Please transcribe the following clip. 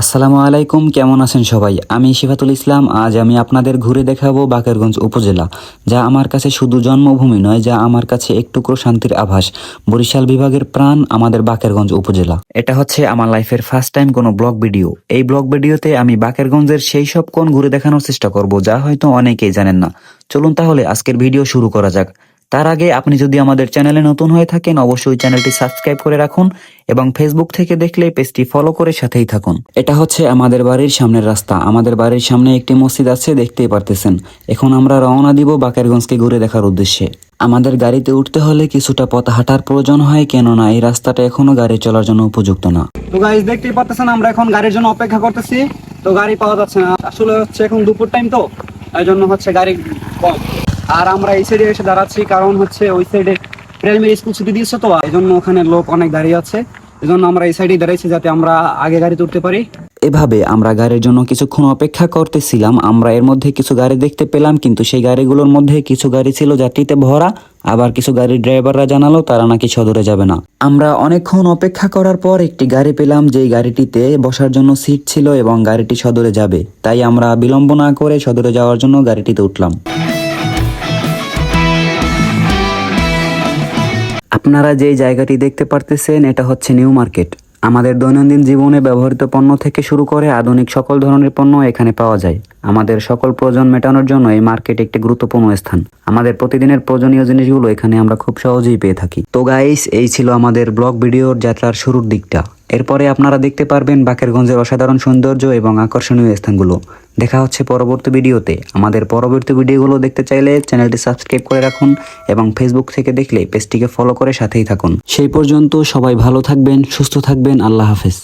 আসসালামু আলাইকুম, কেমন আছেন সবাই? আমি শিফাতুল ইসলাম। আজ আমি আপনাদের ঘুরে দেখাবো বাকেরগঞ্জ উপজেলা, যা আমার কাছে শুধু জন্মভূমি নয়, যা আমার কাছে এক টুকরো শান্তির আভাস। বরিশাল বিভাগের প্রাণ আমাদের বাকেরগঞ্জ উপজেলা। এটা হচ্ছে আমার লাইফের ফার্স্ট টাইম কোনো ব্লগ ভিডিও। এই ব্লগ ভিডিওতে আমি বাকেরগঞ্জের সেই সব কোণ ঘুরে দেখানোর চেষ্টা করব, যা হয়তো অনেকেই জানেন না। চলুন তাহলে আজকের ভিডিও শুরু করা যাক। তার আগে আপনি যদি আমাদের চ্যানেলে নতুন হয়ে থাকেন, অবশ্যই চ্যানেলটি সাবস্ক্রাইব করে রাখুন এবং ফেসবুক থেকে দেখলে পেজটি ফলো করে সাথেই থাকুন। এটা হচ্ছে আমাদের বাড়ির সামনের রাস্তা। আমাদের বাড়ির সামনে একটি মসজিদ আছে, দেখতেই পারতেছেন। এখন আমরা রওনা দিব বাকেরগঞ্জকে ঘুরে দেখার উদ্দেশ্যে। আমাদের গাড়িতে উঠতে হলে কিছুটা পথ হাঁটার প্রয়োজন হয়, কেননা এই রাস্তাটা এখনো গাড়ি চলার জন্য উপযুক্ত না। তো গাইস দেখতেই পাচ্ছেন, আমরা এখন গাড়ির জন্য অপেক্ষা করতেছি। তো গাড়ি পাওয়া যাচ্ছে না, আসলে হচ্ছে এখন দুপুর টাইম, তো এই জন্য হচ্ছে গাড়ি কম। আর আমরা এই সাইডে এসে দাঁড়াচ্ছি, কারণ হচ্ছে ওই সাইডে প্রাইমারি স্কুল ছুটি দিয়েছে, তো এই জন্য ওখানে লোক অনেক দাঁড়িয়ে আছে। এই জন্য আমরা এই সাইডে দাঁড়াইছি, যাতে আমরা আগে গাড়িতে উঠতে পারি। এভাবে আমরা গাড়ির জন্য কিছুক্ষণ অপেক্ষা করতেছিলাম। আমরা এর মধ্যে কিছু গাড়ি দেখতে পেলাম, কিন্তু সেই গাড়িগুলোর মধ্যে কিছু গাড়ি ছিল যাত্রীতে ভরা, আবার কিছু গাড়ির ড্রাইভাররা জানালো তারা নাকি সদরে যাবে না। আমরা অনেকক্ষণ অপেক্ষা করার পর একটি গাড়ি পেলাম, যেই গাড়িটিতে বসার জন্য সিট ছিল এবং গাড়িটি সদরে যাবে। তাই আমরা বিলম্ব না করে সদরে যাওয়ার জন্য গাড়িটিতে উঠলাম। আপনারা যেই জায়গাটি দেখতে পারতেছেন, এটা হচ্ছে নিউ মার্কেট। আমাদের দৈনন্দিন জীবনে ব্যবহৃত পণ্য থেকে শুরু করে আধুনিক সকল ধরনের পণ্য এখানে পাওয়া যায়। আমাদের সকল প্রয়োজন মেটানোর জন্য এই মার্কেট একটি গুরুত্বপূর্ণ স্থান। আমাদের প্রতিদিনের প্রয়োজনীয় জিনিসগুলো এখানে আমরা খুব সহজেই পেয়ে থাকি। তো গাইস, এই ছিল আমাদের ব্লগ ভিডিওর যাত্রার শুরুর দিকটা। এরপরে আপনারা দেখতে পারবেন বাকেরগঞ্জের অসাধারণ সৌন্দর্য এবং আকর্ষণীয় স্থানগুলো। দেখা হচ্ছে পরবর্তী ভিডিওতে। আমাদের পরবর্তী ভিডিওগুলো দেখতে চাইলে চ্যানেলটি সাবস্ক্রাইব করে রাখুন এবং ফেসবুক থেকে দেখলে পেজটিকে ফলো করে সাথেই থাকুন। সেই পর্যন্ত সবাই ভালো থাকবেন, সুস্থ থাকবেন। আল্লাহ হাফেজ।